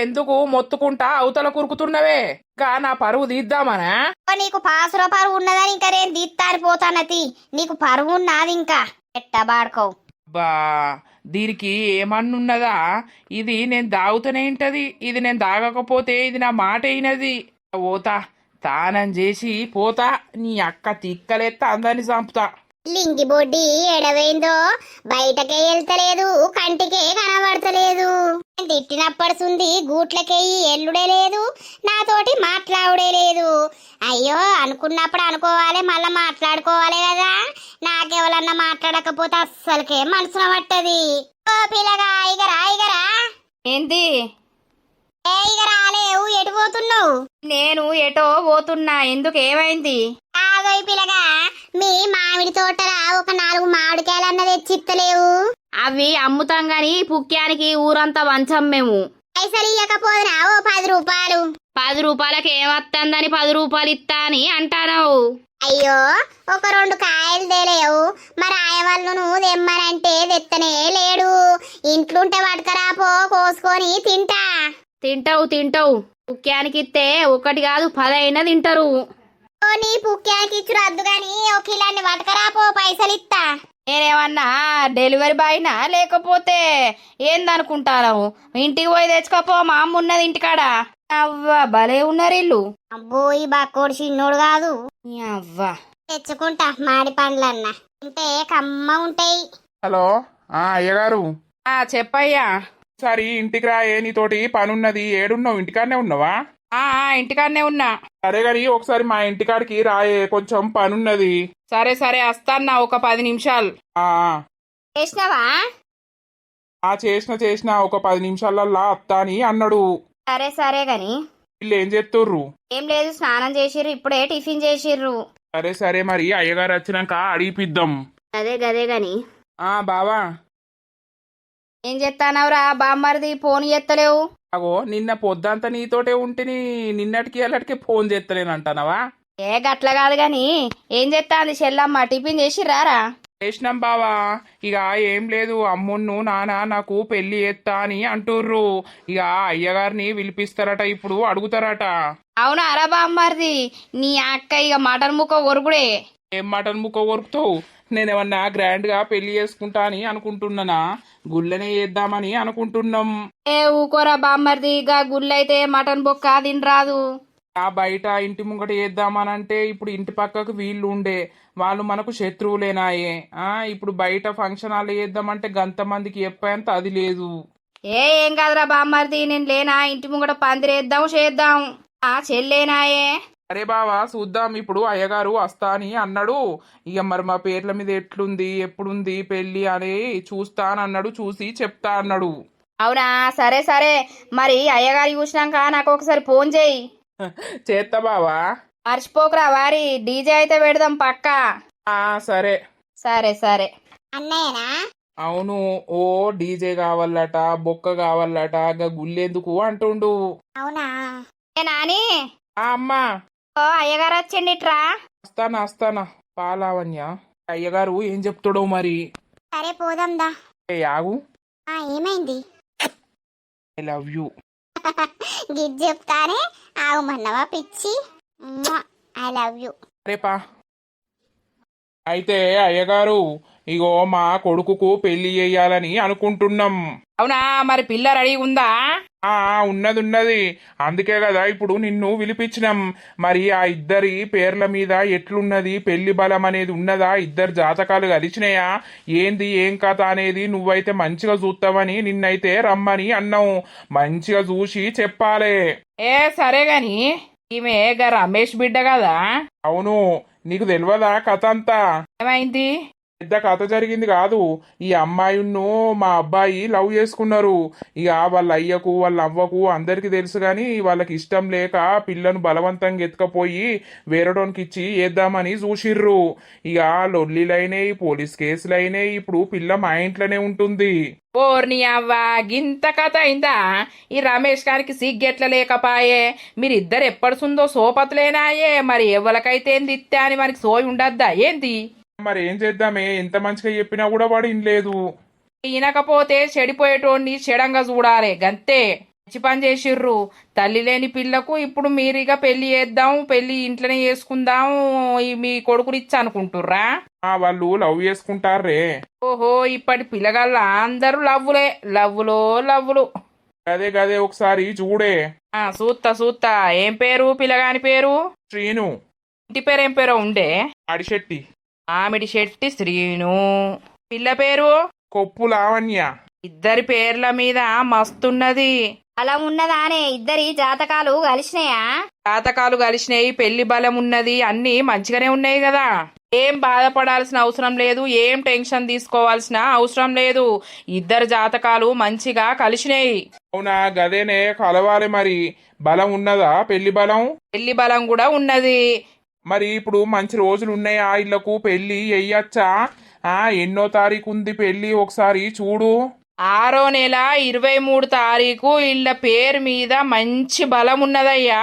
ఎందుకు మొత్తుకుంటా అవతల కురుకుతున్నవే? ఇంకా నా పరువు తీద్దామనా? నీకు పాసుల పరువు ఉన్నదని ఇంకా నేను తీత్తాని పోతానతి. నీకు పరువు ఉన్నది ఇంకా ఎట్ట బాడుకోవు. బా, దీనికి ఏమన్నున్నదా? ఇది నేను దాగుతూనే ఉంటది. ఇది నేను దాగకపోతే ఇది నా మాట అయినది. పోతా, తానం చేసి పోతా. నీ అక్క తిక్కలెత్తా అందరిని చంపుతా. లింగి బొడ్డి ఎడవైందో బయటకే వెళ్తలేదు, కంటికే కనబడతలేదు. తిట్టినప్పడుతుంది గూట్లకే ఎల్లుడే లేదు, నాతోటి మాట్లాడే లేదు. అయ్యో అనుకున్నప్పుడు అనుకోవాలి, మళ్ళా మాట్లాడుకోవాలి కదా. నాకెవరన్నా మాట్లాడకపోతే అస్సలకే మనసున పట్టది. ఓ పిల్లగా ఇగరా ఇగరా. ఏంది? ఏ ఇగ రాలేవు, ఎటు పోతున్నావు? నేను ఎటో పోతున్నా, ఎందుకు ఏమైంది? ఆగోయ్ పిల్లగా, మీ మామిడి తోటలా ఒక 4 మామిడికాయలన్న తెచ్చిత్తలేవు? అవి అమ్ముతాం గాని పుక్యానికి ఊరంతా వంచం మేము. పైసలు ఇయ్యకపోదునా ఓ 10 రూపాయలు? 10 రూపాయలకి ఏమత్తందని 10 రూపాయలు ఇస్తా అని అంటావు. అయ్యో ఒక 2 కాయలు తేలేవు, మరి ఆయవాళ్ళు నువ్వు తెమ్మనంటే తెత్తనే లేడు. ఇంట్లుంటే పట్టుకరాపో, కోసుకొని తింటా. తింటావు పుక్యానికి ఇస్తే 1 కాదు 10 అయినా తింటారు. ఓ నీ పుక్యానికి ఇచ్చుడు అద్దు గాని ఒక కిలాన్ని పట్టుకరాపో, పైసలు ఇస్తా. నేనేమన్నా డెలివరీ బాయ్నా లేకపోతే ఏందనుకుంటాను? ఇంటికి పోయి తెచ్చుకోపో, మా అమ్మ ఉన్నది ఇంటికాడ. అవ్వా భలే ఉన్నారు ఇల్లు. అబ్బో ఈ బాక్కోడు చిన్నోడు కాదు. అవ్వా తెచ్చుకుంటా మాడి పండ్లన్నా, అంటే కమ్మ ఉంటాయి. హలో, అయ్యగారు చెప్పయ్యా. సరే ఇంటికి రాయే, నీతోటి పనున్నది. ఏడున్నావు? ఇంటికాడనే ఉన్నావా? ఇంటికాడనే ఉన్నా. సరే గాని ఒకసారి మా ఇంటికాడికి రాయే, కొంచెం పనున్నది. సరే సరే వస్తాన్నా, ఒక 10 నిమిషాలు. చేసినావా? చేసిన ఒక 10 నిమిషాలల్లా అత్తా అని అన్నాడు. సరే గాని వీళ్ళు ఏం చేస్తుర్రు? ఏం లేదు, స్నానం చేసిర్రు, ఇప్పుడే టిఫిన్ చేసిర్రు. సరే మరి అయ్యగారు వచ్చినాక అడిగిపిద్దాం. గదే గాని బావా ఏం చేస్తానవరా బామ్మరిది? ఫోన్ చేస్తలేవు. అగో నిన్న పొద్దంతా నీతోటే ఉంటేని, నిన్నటికి ఎల్లటికి ఫోన్ చేస్తలేనంటానవా? ఏ గట్ల కాదు గాని ఏం చేస్తాంది చెల్లమ్మ? టిఫిన్ చేసిర్రారా? చేసినాం బావా. ఇక ఏం లేదు, అమ్మున్ను నాన్న నాకు పెళ్లి చేస్తా అని అంటుర్రు. ఇక అయ్యగారిని పిలిపిస్తారట, ఇప్పుడు అడుగుతారట. అవునా అరా బామ్మరిది? నీ అక్క ఇక మటన్ ముక్క కొరుకుడే. ఏం మటన్ ముక్క కొరుకుతావు? నేనేమన్నా గ్రాండ్ గా పెళ్లి చేసుకుంటా అని అనుకుంటున్నానా గుళ్ళనే చేద్దామని అనుకుంటున్నాం. ఏ ఊకోరా బామ్మర్ది గా గుళ్ళైతే మటన్ బొక్క తినరాదు. ఆ బయట ఇంటి ముంగట చేద్దామనంటే ఇప్పుడు ఇంటి పక్కకు వీళ్ళు ఉండే వాళ్ళు మనకు శత్రువులేనాయే. ఇప్పుడు బయట ఫంక్షన్ హాల్ చేద్దామంటే గంత మందికి చెప్పేంత అది లేదు. ఏం కాదురా బామ్మర్ది నేను లేనా ఇంటి ముంగట పందిరేద్దాం చేద్దాం. ఆ చెల్లేనాయే. అరే బావా చూద్దాం, ఇప్పుడు అయ్యగారు వస్తా అని అన్నాడు. ఇక మరి మా పేర్ల మీద ఎట్లుంది ఎప్పుడుంది పెళ్లి అని చూస్తా అని అన్నాడు, చూసి చెప్తా అన్నాడు. అవునా సరే సరే మరి అయ్యగారు చూసినాక నాకు ఒకసారి ఫోన్ చేయి. చేస్తా బావా. మర్చిపోకురా వారి డీజే అయితే పెడదాం పక్కా. సరే సరే సరే. అన్నయ్యనా? అవును, ఓ డీజే కావాలట బొక్క కావాలట గా గుళ్ళెందుకు అంటుండు. అవునా? ఏ నాని అమ్మా ఓ అయ్యగారు వచ్చిండిట్రా. వస్తానా పాలావణ్య. అయ్యగారు ఏం చెప్తాడో మరి. సరే పోదాందా. ఆగు. ఏమైంది? I love you. గిట్ చెప్తానే ఆగుమన్నవా పిచ్చి? I love you. రేపా అయితే అయ్యగారు ఇగో మా కొడుకుకు పెళ్లి చేయాలని అనుకుంటున్నాం. అవునా మరి పిల్ల రెడీ ఉందా? ఉన్నది. అందుకే కదా ఇప్పుడు నిన్ను పిలిపించినాం. మరి ఆ ఇద్దరి పేర్ల మీద ఎట్లున్నది పెళ్లి బలం అనేది ఉన్నదా? ఇద్దరు జాతకాలు కలిసినాయా? ఏంది ఏం కథ అనేది నువ్వైతే మంచిగా చూస్తావని నిన్నైతే రమ్మని అన్నావు. మంచిగా చూసి చెప్పాలే. సరే గాని ఈమె గా రమేష్ బిడ్డ కదా? అవును, నీకు తెలియదా కథ అంతా? ఏమైంది? పెద్ద కథ జరిగింది కాదు. ఈ అమ్మాయిను మా అబ్బాయి లవ్ చేసుకున్నారు. ఇక వాళ్ళ అయ్యకు వాళ్ళ అవ్వకు అందరికి తెలుసు గాని వాళ్ళకి ఇష్టం లేక పిల్లను బలవంతంగా ఎత్తుకపోయి వేరేటోనికి ఇచ్చి వేద్దామని చూసిర్రు. ఇక లొల్లిలైనాయి, పోలీస్ కేసులైనాయి. ఇప్పుడు పిల్ల మా ఇంట్లోనే ఉంటుంది. ఓర్ని అవ్వా గింత కథ అయిందా? ఈ రమేష్ గారికి సిగ్గెట్ల లేకపాయే. మీరిద్దరు ఎప్పడుసుందో సోపతులేనాయే. మరి ఎవరికైతే దిత్తే అని మనకి సోయి ఉండద్దా ఏంది? మరి ఏం చేద్దామే, ఎంత మంచిగా చెప్పినా కూడా వాడు ఇనలేదు. ఈనకపోతే చెడిపోయేటోడిని చెడంగా చూడాలి గంతే. మంచి పని చేసిర్రు. తల్లి లేని పిల్లకు ఇప్పుడు మీరిగా పెళ్లి చేద్దాం, పెళ్లి ఇంట్లోనే చేసుకుందాం మీ కొడుకునిచ్చి అనుకుంటుర్రా? వాళ్ళు లవ్ చేసుకుంటారే. ఓహో ఇప్పటి పిల్లగాళ్ళ అందరూ లవ్వులు. గదే ఒకసారి చూడే. చూత్తా. ఏం పేరు పిల్లగాని పేరు? శ్రీను. ఇంటి పేరు ఏం పేరో ఉండే? అడిశెట్టి. ఆమిడి శెట్టి శ్రీను. పిల్ల పేరు? కొప్పు లావణ్య. ఇద్దరి పేర్ల మీద మస్తున్నది. బలం ఉన్నదానే ఇద్దరి జాతకాలు కలిసినాయా? జాతకాలు కలిసినాయి, పెళ్లి బలం ఉన్నది, అన్ని మంచిగానే ఉన్నాయి కదా. ఏం బాధపడాల్సిన అవసరం లేదు, ఏం టెన్షన్ తీసుకోవాల్సిన అవసరం లేదు. ఇద్దరు జాతకాలు మంచిగా కలిసినాయి. అవునా? గదేనే కలవాలి. మరి బలం ఉన్నదా పెళ్లి బలం? పెళ్లి బలం కూడా ఉన్నది. మరి ఇప్పుడు మంచి రోజులు ఉన్నాయా ఇళ్లకు పెళ్లి చెయ్యొచ్చా? ఎన్నో తారీఖు ఉంది పెళ్లి ఒకసారి చూడు. 6వ నెల 23 తారీఖు ఇళ్ళ పేరు మీద మంచి బలం ఉన్నదయ్యా.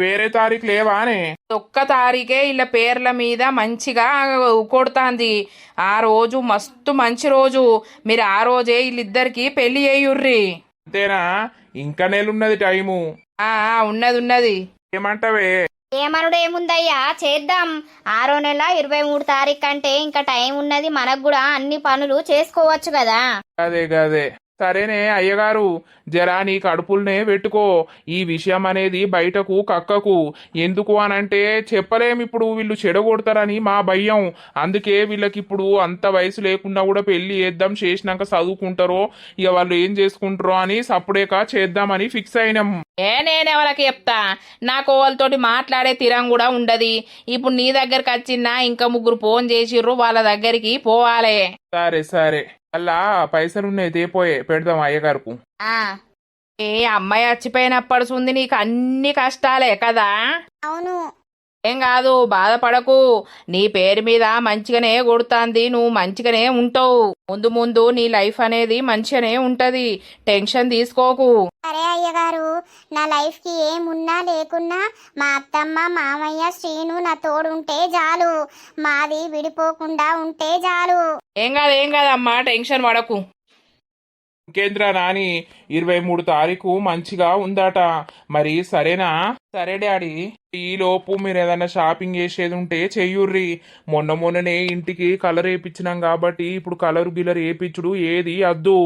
వేరే తారీఖు లేవానే? ఒక్క తారీఖే ఇళ్ళ పేర్ల మీద మంచిగా కొడుతాంది. ఆ రోజు మస్తు మంచి రోజు. మీరు ఆ రోజే వీళ్ళిద్దరికి పెళ్లి చేయుర్రి. అంతేనా? ఇంకా నెలున్నది టైము. ఉన్నది. ఏమంటావే? ఏమనుడు ఏముందయ్యా చేద్దాం. 6వ నెల 23 తారీఖు అంటే ఇంకా టైం ఉన్నది. మనకు కూడా అన్ని పనులు చేసుకోవచ్చు కదా. గదే సరేనే అయ్యగారు, జరా నీ కడుపుల్నే పెట్టుకో. ఈ విషయం అనేది బయటకు కక్కకు. ఎందుకు అనంటే చెప్పలేం, ఇప్పుడు వీళ్ళు చెడగొడతారని మా భయం. అందుకే వీళ్ళకి ఇప్పుడు అంత వయసు లేకుండా కూడా పెళ్లి చేద్దాం, చేసినాక చదువుకుంటారో ఇక వాళ్ళు ఏం చేసుకుంటారో అని సప్పుడేక చేద్దామని ఫిక్స్ అయినాం. నేనెవరికి చెప్తా? నాకు వాళ్ళతోటి మాట్లాడే తీరం కూడా ఉండదు. ఇప్పుడు నీ దగ్గరకు వచ్చినా ఇంకా 3 ఫోన్ చేసిర్రు, వాళ్ళ దగ్గరికి పోవాలే. సరే అలా పైసలున్నాయి తేపోయే పెడదాం అయ్యగారుకు. అమ్మాయి చచ్చిపోయినప్పటి నీకు అన్ని కష్టాలే కదా. అవును. ఏం కాదు, బాధపడకు. నీ పేరు మీద మంచిగానే కొడుతాంది, నువ్వు మంచిగానే ఉంటావు. ముందు నీ లైఫ్ అనేది మంచిగానే ఉంటది. టెన్షన్ తీసుకోకు. సరే అయ్యగారు, నా లైఫ్ కి ఏమున్నా లేకున్నా మా అత్తమ్మ మామయ్య శ్రీను నా తోడుంటే చాలు. మాది విడిపోకుండా ఉంటే చాలు. ఏం కాదమ్మా, టెన్షన్ పడకు. ఇంకేంద్రా నాని 23 తారీఖు మంచిగా ఉందట. మరి సరేనా? సరే డాడీ, ఈ లోపు మీరు ఏదైనా షాపింగ్ చేసేది ఉంటే చెయ్యుర్రి. మొన్ననే ఇంటికి కలర్ వేయించినాం కాబట్టి ఇప్పుడు కలర్ గిలర్ వేయించుడు ఏది అద్దు.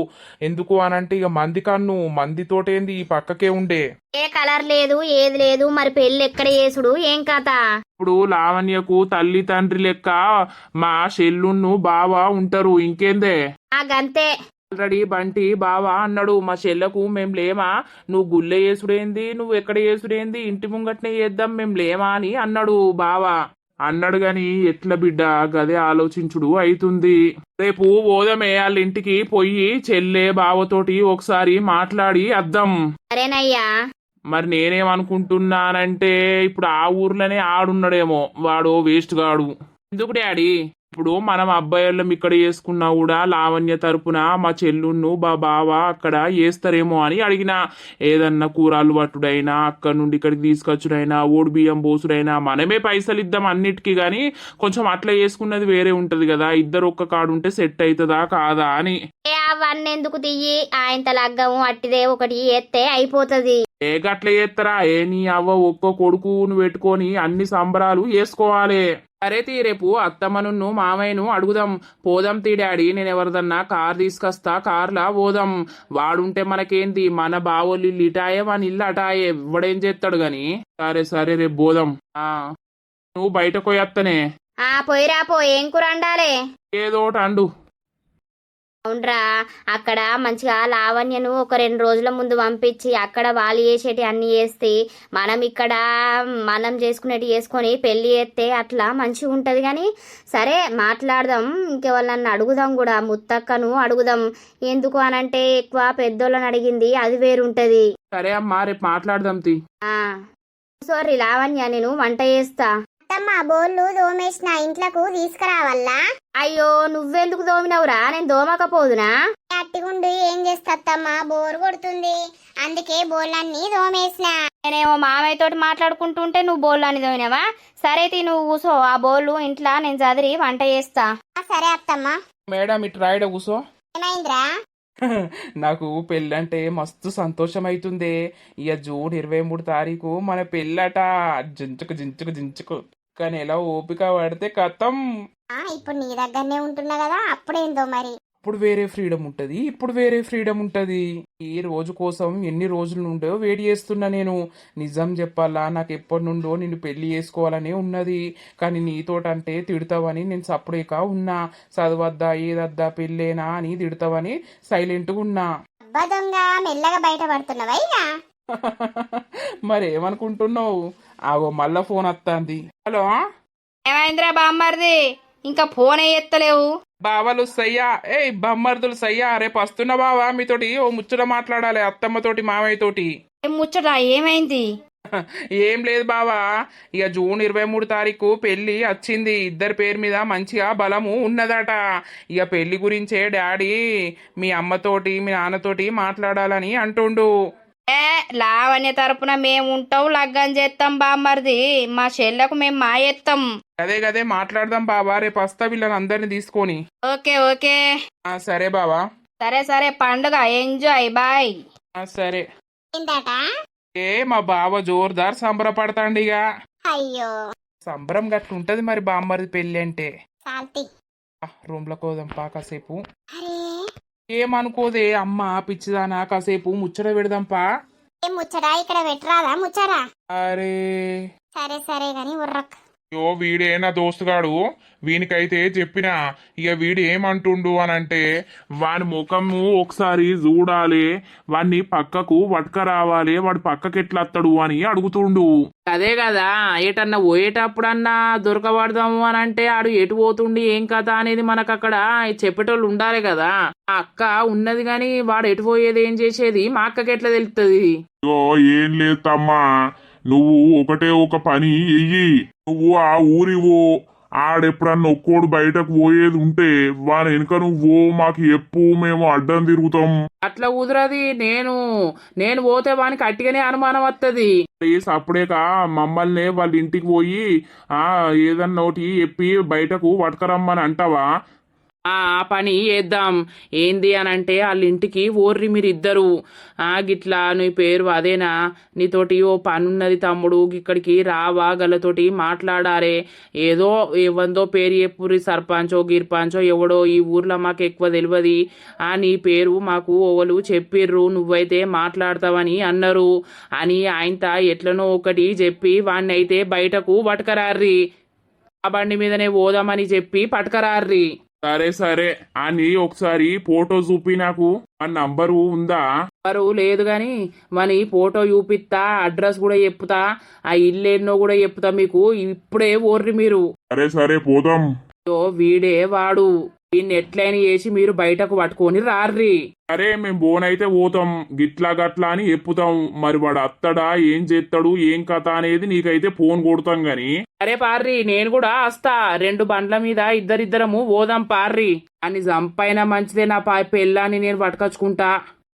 ఎందుకు అనంటే ఇక మంది కన్ను మందితోటేంది ఈ పక్కకే ఉండే. ఏ కలర్ లేదు ఏది లేదు, మరి పెళ్ళి ఎక్కడ చేసుడు ఏం కథ? ఇప్పుడు లావణ్యకు తల్లి తండ్రి లెక్క మా చెల్లున్ను బావ ఉంటారు, ఇంకేందే. ఆ గంతే. ఆల్రెడీ బంటి బావా అన్నాడు, మా చెల్లకు మేం లేమా, నువ్వు గుళ్ళె చేసుడేంది, నువ్వు ఎక్కడ చేసుడేంది, ఇంటి ముంగట్నే చేద్దాం మేం లేమా అని అన్నాడు బావా. అన్నాడు గాని ఎట్లా బిడ్డ గదే ఆలోచించుడు అయితుంది. రేపు పోదామే వాళ్ళ ఇంటికి పోయి చెల్లె బావతోటి ఒకసారి మాట్లాడి అద్దాం. సరేనయ్యా. మరి నేనేమనుకుంటున్నానంటే ఇప్పుడు ఆ ఊర్లోనే ఆడున్నాడేమో వాడు వేస్ట్ గాడు. ఎందుకు డాడీ, ఇప్పుడు మనం అబ్బాయిళ్ళం ఇక్కడ చేసుకున్నా కూడా లావణ్య తరపున మా చెల్లున్ను బావ అక్కడ చేస్తారేమో అని అడిగిన. ఏదన్నా కూరలు పట్టుడైనా అక్కడ నుండి ఇక్కడికి తీసుకొచ్చుడైనా ఓడి బియ్యం పోసుడైనా మనమే పైసలు ఇద్దాం అన్నిటికీ, గాని కొంచెం అట్లా చేసుకున్నది వేరే ఉంటది కదా, ఇద్దరు ఒక్క కాడు ఉంటే సెట్ అవుతుందా కాదా అని. అవన్నీ ఎందుకు తియ్యి, ఆయనత లగ్గము అట్టిదే ఒకటి ఎత్తే అయిపోతుంది. ఏ గట్ల చేస్తారా, ఏ నీ అవ్వ ఒక్కో కొడుకును పెట్టుకొని అన్ని సంబరాలు చేసుకోవాలి. సరే తీ, రేపు అత్తమ్మను మామయ్యను అడుగుదాం, పోదాం తీ డాడీ. నేను ఎవరిదన్నా కార్ తీసుకొస్తా, కార్లా పోదాం. వాడుంటే మనకేంది, మన బావోళ్ళు ఇల్లు ఇటాయే మన ఇల్లు అటాయే, ఇవ్వడేం చేస్తాడు గాని. సరే సరే రేపు పోదాం. నువ్వు బయటకు పోయత్తనే. పోయిరా పో, ఏం కూర వండాలే? ఏదోటి అండు. అవునరా, అక్కడ మంచిగా లావణ్యను ఒక 2 రోజుల ముందు పంపించి అక్కడ వాళ్ళు చేసేటి అన్ని చేస్తే మనం ఇక్కడ మనం చేసుకునేటి చేసుకొని పెళ్లి చేస్తే అట్లా మంచిగా ఉంటది. కానీ సరే మాట్లాడదాం, ఇంకెవరన్నా అడుగుదాం కూడా, ముత్తక్కను అడుగుదాం. ఎందుకు అనంటే ఎక్కువ పెద్దోళ్ళని అడిగింది అది వేరుంటది. సరే అమ్మా, రేపు మాట్లాడదాం తీ. సారీ లావణ్య, నేను వంట చేస్తా. అత్తమ్మ బోళ్ళు దోమేసిన ఇంట్లకు తీసుకురావల్లా? అయ్యో, నువ్వెందుకు దోమినవురా, నేను దోమకపోదునా? అట్టిగుండి ఏం చేస్తమ్మా, బోర్ కొడుతుంది, అందుకే బోళ్ళన్నీ దోమేసిన. నేనేమో మామయ్య తోటి మాట్లాడుకుంటుంటే నువ్వు బోళ్ళు అని దోమినావా? సరే తీ, నువ్వు కూసో, ఆ బోళ్ళు ఇంట్లో నేను చదిరి వంట చేస్తా. సరే అత్తమ్మ. మేడం ఇటు రాయడ కూసో. ఏమైందిరా? నాకు పెళ్ళంటే మస్తు సంతోషం అవుతుంది. ఇక జూన్ 23 తారీఖు మన పెళ్ళట. జించుకు కానీ ఎలా ఓపిక పడితే కథం. ఇప్పుడు నీ దగ్గరనే ఉంటున్నా కదా, అప్పుడేందో మరి. ఇప్పుడు వేరే ఫ్రీడమ్ ఉంటది, ఇప్పుడు వేరే ఫ్రీడమ్ ఉంటది. ఈ రోజు కోసం ఎన్ని రోజుల నుండో వెయిట్ చేస్తున్నా నేను. నిజం చెప్పాలా, నాకు ఎప్పటి నుండో నిన్ను పెళ్లి చేసుకోవాలనే ఉన్నది. కానీ నీతోటంటే తిడతావని నేను సప్పుడేక ఉన్నా. చదవద్దా ఏదద్దా పెళ్ళేనా అని తిడతావని సైలెంట్గా ఉన్నా. దొంగ మెల్లగా బయటపడుతున్నావా ఇక? మరేమనుకుంటున్నావు? ఆగో మళ్ళా ఫోన్ వస్తాంది. హలో, ఏమైందిరా బామ్మర్ది, ఇంకా ఫోనే ఎత్తలేవు? బావలు సయ్యా, ఏ బమ్మర్దులు సయ్యా, రేపు వస్తున్నా బావా, మీతోటి ఓ ముచ్చట మాట్లాడాలి అత్తమ్మతోటి మామయ్యతోటి. ఏం ముచ్చట, ఏమైంది? ఏం లేదు బావా, ఇక జూన్ 23 తారీఖు పెళ్లి వచ్చింది. ఇద్దరి పేరు మీద మంచిగా బలము ఉన్నదట. ఇక పెళ్లి గురించే డాడీ మీ అమ్మతోటి మీ నాన్నతోటి మాట్లాడాలని అంటుండు. లావణ్య తరపున మేము ఉంటాం, లగ్గం చేస్తాం బామ్మర్ది, మా చెల్లకు మేము మాయేస్తాం. గదే మాట్లాడదాం బావా, రేపు వస్తా వీళ్ళని అందరిని తీసుకొని. ఓకే సరే బావా. సరే పండుగ ఎంజాయ్, బాయ్. సరే. ఏందట? ఏ మా బావ జోర్దార్ సంబరపడతాండిగా. అయ్యో, సంబరం గట్లుంటది మరి బామ్మరిది పెళ్లి అంటే. సాల్తి. రూమ్ లో కోదాం పా కాసేపు. అరే ఏమనుకోదే అమ్మ పిచ్చిదానా, కాసేపు ముచ్చట పెడదాంపా. ఏం ముచ్చడా, ఇక్కడ పెట్టరాదా ముచ్చరా? అరే సరే గాని ఉర్రక్. యో వీడే నా దోస్తుగాడు, వీనికైతే చెప్పిన. ఇక వీడు ఏమంటుండు అనంటే, వాని ముఖము ఒకసారి చూడాలి, వాడిని పక్కకు పట్టుకరావాలి, వాడు పక్కకి ఎట్లా వస్తాడు అని అడుగుతుండు. అదే కదా, ఎటన్నా పోయేటప్పుడన్నా దొరకబడదాము అని అంటే ఆడు ఎటు పోతుండి ఏం కథ అనేది మనకు అక్కడ చెప్పేటోళ్ళు ఉండాలి కదా. ఆ అక్క ఉన్నది గాని వాడు ఎటు పోయేది ఏం చేసేది మా అక్కకి ఎట్లా తెలుస్తుంది? యో ఏం లేదు తమ్మా, నువ్వు ఒకటే ఒక పని ఎయ్యి. నువ్వు ఆ ఊరివో, ఆడెప్పుడన్నా ఒక్కోడు బయటకు పోయేది ఉంటే వాని వెనుక నువ్వు మాకు ఎప్పు, మేము అడ్డం తిరుగుతాం. అట్లా కుదరది. నేను పోతే వానికి అట్టిగానే అనుమానం వస్తుంది. అప్పుడేక మమ్మల్ని వాళ్ళ ఇంటికి పోయి ఏదన్నా ఒకటి ఎప్పి బయటకు పట్టుకరమ్మని అంటావా? ఆ పని చేద్దాం. ఏంది అని అంటే వాళ్ళ ఇంటికి ఓర్రి మీరిద్దరు. గిట్లా నీ పేరు అదేనా, నీతోటి ఓ పని ఉన్నది తమ్ముడు, ఇక్కడికి రావా, గలతోటి మాట్లాడారే, ఏదో ఎవందో పేరు చెప్పుర్రి, సర్పంచో గిర్పంచో ఎవడో, ఈ ఊర్లో మాకు ఎక్కువ తెలియదు, నీ పేరు మాకు ఓవలు చెప్పిర్రు, నువ్వైతే మాట్లాడతావని అన్నారు అని ఆయనత ఎట్లనో ఒకటి చెప్పి వాణ్ణి అయితే బయటకు పట్టుకరార్రి. ఆ బండి మీదనే పోదామని చెప్పి పట్టుకరార్రి. సరే సరే అని ఒకసారి ఫోటో చూపి, నాకు ఆ నంబరు ఉందా? ఎవరు లేదు గాని మని ఫోటో చూపిస్తా, అడ్రస్ కూడా చెప్తా, ఆ ఇల్లు ఎన్నో కూడా చెప్తా మీకు. ఇప్పుడే ఓర్రి మీరు. సరే సరే పోదాం. వీడే వాడు, వీడిని ఎట్లయినా చేసి మీరు బయటకు పట్టుకొని రార్రి. సరే మేము బోనైతే పోతాం, గిట్లా గట్లా అని చెప్పుతాం. మరి వాడు అత్తడా, ఏం చేస్తాడు, ఏం కథ అనేది నీకైతే ఫోన్ కొడతాం గాని. సరే పార్రి, నేను కూడా వస్తా. 2 బండ్ల మీద ఇద్దరిద్దరము పోదాం పార్రి. అని చంపైనా మంచిదే, నా పెళ్ళాన్ని నేను పట్టుకొచ్చుకుంటా.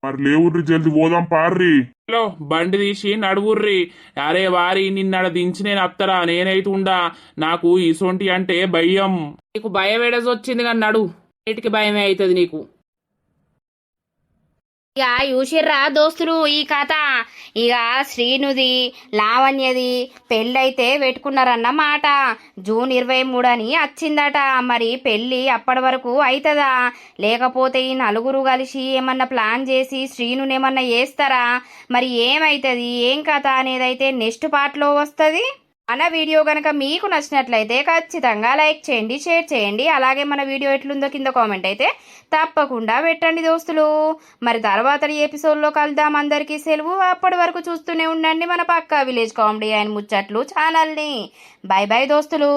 మరి లేవుర్రి, జల్ది పోదాం పార్రి. హలో బండి తీసి నడువుర్రి. అరే వారి నిన్నడ దించి నేను అత్తరా, నేనైతుండా, నాకు ఇసొంటి అంటే భయం. నీకు భయం ఏడేసొచ్చింది కానీ నడు, నీటికి భయమే అవుతుంది నీకు. ఇక చూసిర్రా దోస్తులు ఈ కథ. ఇక శ్రీనుది లావణ్యది పెళ్ళైతే పెట్టుకున్నారన్నమాట. జూన్ 23 అని వచ్చిందట. మరి పెళ్ళి అప్పటి వరకు అవుతుందా, లేకపోతే ఈ నలుగురు కలిసి ఏమన్నా ప్లాన్ చేసి శ్రీనుని ఏమన్నా చేస్తారా, మరి ఏమైతుంది ఏం కథ అనేది అయితే నెక్స్ట్ పార్ట్లో వస్తుంది. మన వీడియో కనుక మీకు నచ్చినట్లయితే ఖచ్చితంగా లైక్ చేయండి, షేర్ చేయండి. అలాగే మన వీడియో ఎట్లుందో కింద కామెంట్ అయితే తప్పకుండా పెట్టండి దోస్తులు. మరి తర్వాత ఎపిసోడ్లో కలుద్దాం. అందరికీ సెలవు. అప్పటి వరకు చూస్తూనే ఉండండి మన పక్కా విలేజ్ కామెడీ అండ్ ముచ్చట్లు ఛానల్ని. బై బై దోస్తులు.